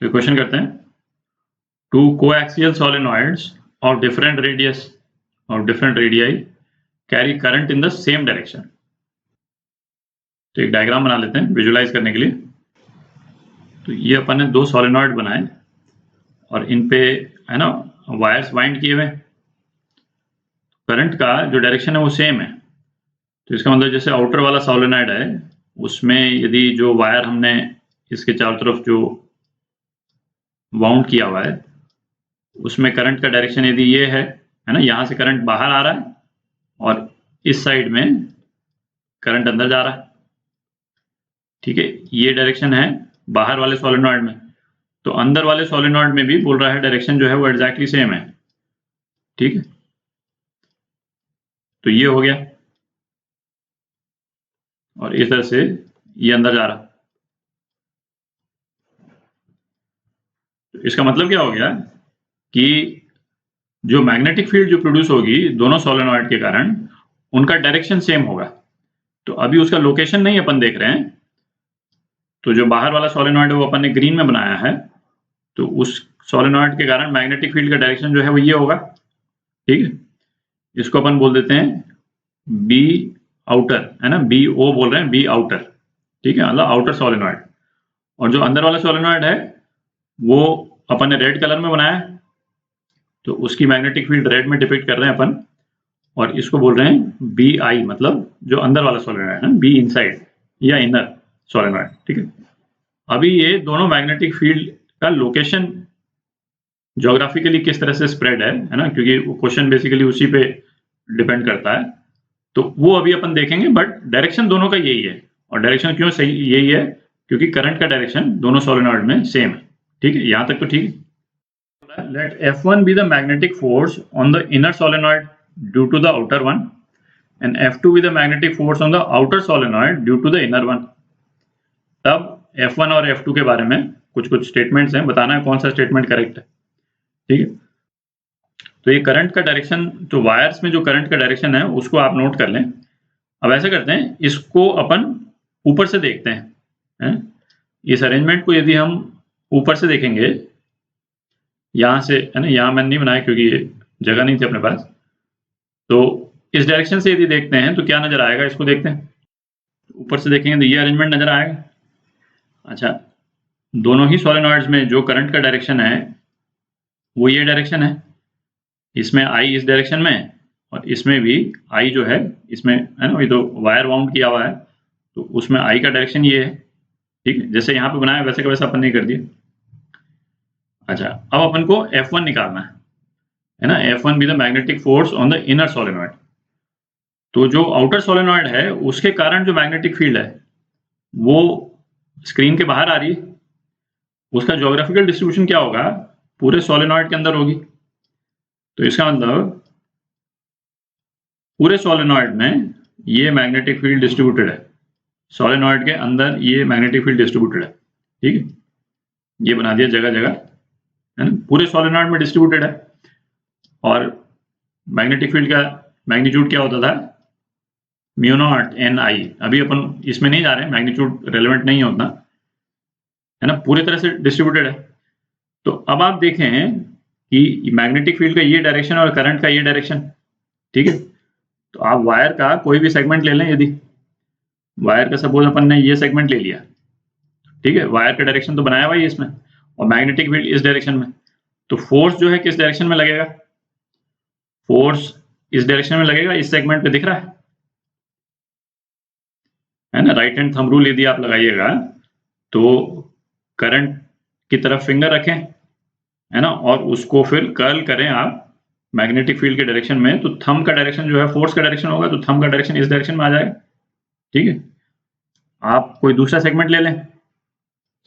तो क्वेश्चन करते हैं, two coaxial solenoids of different radii carry current in the same direction. तो एक डायग्राम बना लेते हैं विजुलाइज करने के लिए। तो ये अपन ने दो सोलेनॉइड बनाए और इन पे है ना वायर्स वाइंड किए हुए। करंट का जो डायरेक्शन है वो सेम है। तो इसका मतलब जैसे आउटर वाला सोलेनॉइड है उसमें यदि जो वायर हमने इसके चारों तरफ जो वाउंड किया हुआ है उसमें करंट का डायरेक्शन यदि ये है ना, यहाँ से करंट बाहर आ रहा है और इस साइड में करंट अंदर जा रहा है। ठीक है, ये डायरेक्शन है बाहर वाले सोलेनॉइड में। तो अंदर वाले सोलेनॉइड में भी बोल रहा है डायरेक्शन जो है वो एग्जैक्टली सेम है। ठीक है, तो ये हो गया और इस तरह से ये अंदर जा रहा। तो इसका मतलब क्या हो गया कि जो मैग्नेटिक फील्ड जो प्रोड्यूस होगी दोनों सोलेनॉइड के कारण उनका डायरेक्शन सेम होगा। तो अभी उसका लोकेशन नहीं अपन देख रहे हैं। तो जो बाहर वाला सोलेनॉइड है वो अपन ने ग्रीन में बनाया है, तो उस सोलेनॉइड के कारण मैग्नेटिक फील्ड का डायरेक्शन जो है वो ये होगा। ठीक है, इसको अपन बोल देते हैं बी आउटर, है ना, बी ओ बोल रहे हैं, बी आउटर। ठीक है, मतलब आउटर सोलेनॉइड। और जो अंदर वाला सोलेनॉइड है वो अपन ने रेड कलर में बनाया है, तो उसकी मैग्नेटिक फील्ड रेड में डिपिक्ट कर रहे हैं अपन। और इसको बोल रहे हैं बी आई, मतलब जो अंदर वाला सोलेनॉइड है, बी इनसाइड या इनर सोलेनॉइड। ठीक है, अभी ये दोनों मैग्नेटिक फील्ड का लोकेशन ज्योग्राफिकली किस तरह से स्प्रेड है ना, क्योंकि वो क्वेश्चन बेसिकली उसी पे डिपेंड करता है। तो वो अभी अपन देखेंगे, बट डायरेक्शन दोनों का यही है। और डायरेक्शन क्यों सही यही है, क्योंकि करंट का डायरेक्शन दोनों सोलेनॉइड में सेम है। ठीक है, यहां तक तो ठीक है। Let F1 be the magnetic force on the inner solenoid due to the outer one and F2 be the magnetic force on the outer solenoid due to the inner one। तब F1 और F2 के बारे में कुछ कुछ statements हैं, बताना है कौन सा स्टेटमेंट करेक्ट है। ठीक है, तो ये करंट का डायरेक्शन, तो वायर्स में जो करंट का डायरेक्शन है उसको आप नोट कर लें। अब ऐसा करते हैं, इसको अपन ऊपर से देखते हैं। इस अरेंजमेंट को यदि हम ऊपर से देखेंगे, यहाँ से, है ना, यहाँ मैंने नहीं बनाया क्योंकि जगह नहीं थी अपने पास। तो इस डायरेक्शन से यदि देखते हैं तो क्या नजर आएगा, इसको देखते हैं। ऊपर से देखेंगे तो ये अरेंजमेंट नजर आएगा। अच्छा, दोनों ही सोलेनॉइड्स में जो करंट का डायरेक्शन है वो ये डायरेक्शन है। इसमें आई इस डायरेक्शन में और इसमें भी आई जो है इसमें, है ना, ये तो वायर वाउंड किया हुआ है, तो उसमें आई का डायरेक्शन ये है। ठीक है, जैसे यहाँ पे बनाया वैसे का वैसा अपन ने कर दिया। अच्छा, अब अपन को F1 निकालना है ना, F1 be the magnetic force on the inner solenoid. तो जो आउटर सोलेनॉइड है उसके कारण जो मैग्नेटिक फील्ड है वो स्क्रीन के बाहर आ रही है। उसका ज्योग्राफिकल डिस्ट्रीब्यूशन क्या होगा, पूरे सोलेनॉइड के अंदर होगी। तो इसका मतलब पूरे सोलेनॉइड में ये मैग्नेटिक फील्ड डिस्ट्रीब्यूटेड है। सोलेनॉइड के अंदर ये मैग्नेटिक फील्ड डिस्ट्रीब्यूटेड है। ठीक है, ये बना दिया जगह जगह, है ना, पूरे सोलेनॉइड में डिस्ट्रीब्यूटेड है। और मैग्नेटिक फील्ड का मैग्नीट्यूड क्या होता था, म्यू नॉट एन आई। अभी अपन इसमें नहीं जा रहे हैं, मैग्नीट्यूड रेलेवेंट नहीं होता, है ना, पूरी तरह से डिस्ट्रीब्यूटेड है। तो अब आप देखें कि मैग्नेटिक फील्ड का ये डायरेक्शन और करंट का ये डायरेक्शन। ठीक है, तो आप वायर का कोई भी सेगमेंट ले लें, यदि वायर का सपोज अपन ने ये सेगमेंट ले लिया, ठीक है, वायर का डायरेक्शन तो बनाया हुआ है इसमें और मैग्नेटिक फील्ड इस डायरेक्शन में। तो फोर्स जो है किस डायरेक्शन में लगेगा, फोर्स इस डायरेक्शन में लगेगा। इस सेगमेंट पे दिख रहा है ना, राइट हैंड थंब रूल यदि आप लगाइएगा तो करंट की तरफ फिंगर रखें, है ना, और उसको फिर कर्ल करें आप मैग्नेटिक फील्ड के डायरेक्शन में। तो थंब का डायरेक्शन जो है फोर्स का डायरेक्शन होगा, तो थंब का डायरेक्शन इस डायरेक्शन में आ जाएगा। ठीक है, आप कोई दूसरा सेगमेंट ले लें,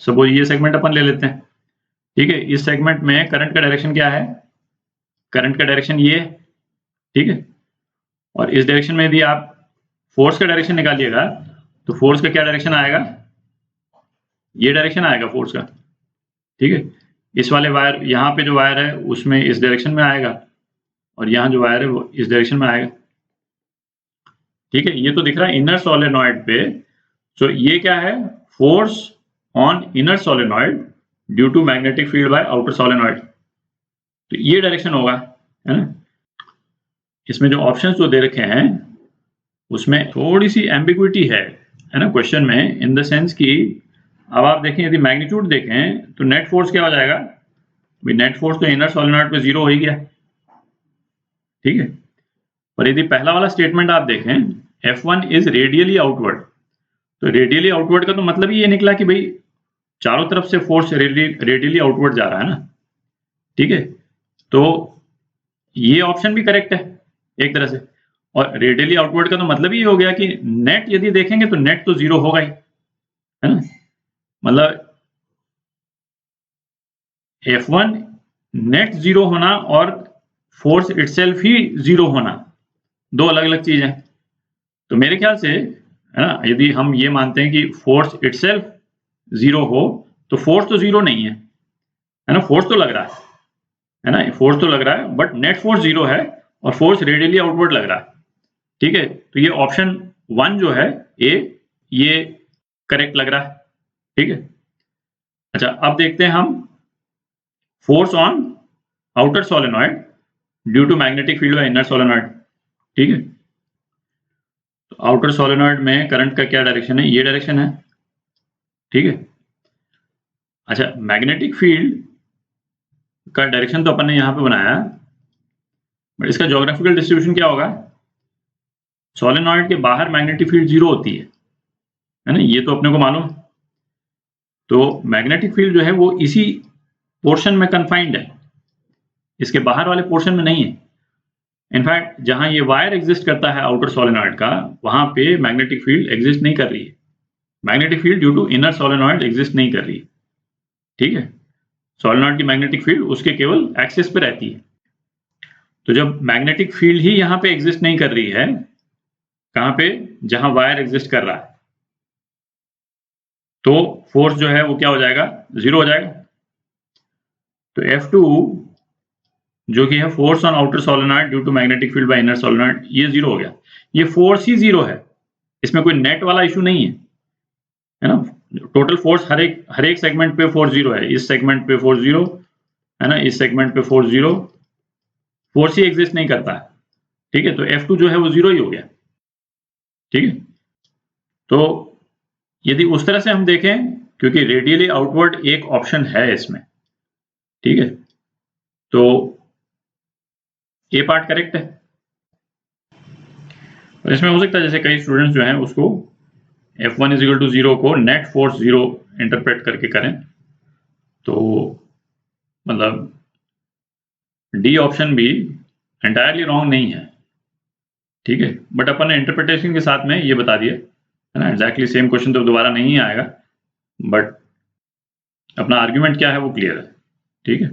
सपोज ये सेगमेंट अपन ले लेते हैं। ठीक है, इस सेगमेंट में करंट का डायरेक्शन क्या है, करंट का डायरेक्शन ये है। ठीक है, और इस डायरेक्शन में यदि आप फोर्स का डायरेक्शन निकालिएगा तो फोर्स का क्या डायरेक्शन आएगा, ये डायरेक्शन आएगा फोर्स का। ठीक है, इस वाले वायर, यहाँ पे जो वायर है उसमें इस डायरेक्शन में आएगा और यहाँ जो वायर है वो इस डायरेक्शन में आएगा। ठीक है, ये तो दिख रहा है इनर सोलेनॉइड पे। तो ये क्या है, force on inner solenoid due to magnetic field by outer solenoid. तो ये डायरेक्शन होगा, है ना। इसमें जो ऑप्शंस जो दे रखे हैं उसमें थोड़ी सी एम्बिग्विटी है ना क्वेश्चन में, इन द सेंस कि अब आप देखें, यदि मैग्नीट्यूड देखें तो नेट फोर्स क्या हो जाएगा भाई, नेट फोर्स तो इनर सोलेनॉइड पे 0 हो ही गया, ठीक है। और यदि पहला वाला स्टेटमेंट आप देखें, F1 इज रेडियली आउटवर्ड, तो रेडियली आउटवर्ड का तो मतलब ही ये निकला कि भाई चारों तरफ से फोर्स रेडियली आउटवर्ड जा रहा है ना, ठीक है। तो ये ऑप्शन भी करेक्ट है एक तरह से, और रेडियली आउटवर्ड का तो मतलब ही हो गया कि नेट यदि देखेंगे तो नेट तो 0 होगा ही, है ना। मतलब F1 नेट 0 होना और फोर्स इटसेल्फ ही 0 होना दो अलग अलग चीज हैं। तो मेरे ख्याल से, है ना, यदि हम ये मानते हैं कि फोर्स इटसेल्फ 0 हो तो फोर्स तो 0 नहीं है ना, फोर्स तो लग रहा है ना, फोर्स तो लग रहा है, बट नेट फोर्स 0 है और फोर्स रेडियली आउटवर्ड लग रहा है, ठीक है। तो ये ऑप्शन 1 जो है ए, ये करेक्ट लग रहा है, ठीक है। अच्छा, अब देखते हैं हम force on outer solenoid due to magnetic field by inner solenoid, ठीक है। तो आउटर सोलेनॉइड में करंट का क्या डायरेक्शन है, ये डायरेक्शन है, ठीक है। अच्छा, मैग्नेटिक फील्ड का डायरेक्शन तो अपन ने यहां पे बनाया, बट इसका ज्योग्राफिकल डिस्ट्रीब्यूशन क्या होगा, सोलेनॉइड के बाहर मैग्नेटिक फील्ड 0 होती है ना, ये तो अपने को मालूम। तो मैग्नेटिक फील्ड जो है वो इसी पोर्शन में कन्फाइंड है, इसके बाहर वाले पोर्शन में नहीं है। इनफैक्ट जहां ये वायर एग्जिस्ट करता है आउटर सोलेनॉइड का, वहां पे मैग्नेटिक फील्ड एग्जिस्ट नहीं कर रही है, magnetic field due to inner solenoid exist नहीं कर रही है, ठीक है। सोलेनॉइड की मैग्नेटिक फील्ड उसके केवल एक्सिस पे रहती है। तो जब मैग्नेटिक फील्ड ही यहां पे एग्जिस्ट नहीं कर रही है, कहां पे, जहां वायर एग्जिस्ट कर रहा है, तो फोर्स जो है वो क्या हो जाएगा, 0 हो जाएगा। तो F2 जो कि है force on outer solenoid due to magnetic field by inner solenoid, ये 0 हो गया। ये फोर्स ही 0 है, इसमें कोई नेट वाला इशू नहीं है ना। टोटल फोर्स हर एक सेगमेंट पे फोर्स 0 है, इस सेगमेंट पे फोर्स 0 है ना, इस सेगमेंट पे फोर्स 0, फोर्स ही एग्जिस्ट नहीं करता है, ठीक है। तो F2 जो है वो 0 ही हो गया, ठीक है। तो यदि उस तरह से हम देखें, क्योंकि रेडियली आउटवर्ड एक ऑप्शन है इसमें, ठीक है, तो ये पार्ट करेक्ट है। और इसमें हो सकता है जैसे कई स्टूडेंट्स जो हैं उसको F1 इज इक्वल टू 0 को नेट फोर्स 0 इंटरप्रेट करके करें, तो मतलब डी ऑप्शन भी एंटायरली रॉन्ग नहीं है, ठीक है। बट अपन ने इंटरप्रिटेशन के साथ में ये बता दिया, है ना। एग्जैक्टली सेम क्वेश्चन तो दोबारा नहीं आएगा, बट अपना आर्ग्यूमेंट क्या है वो क्लियर है, ठीक है।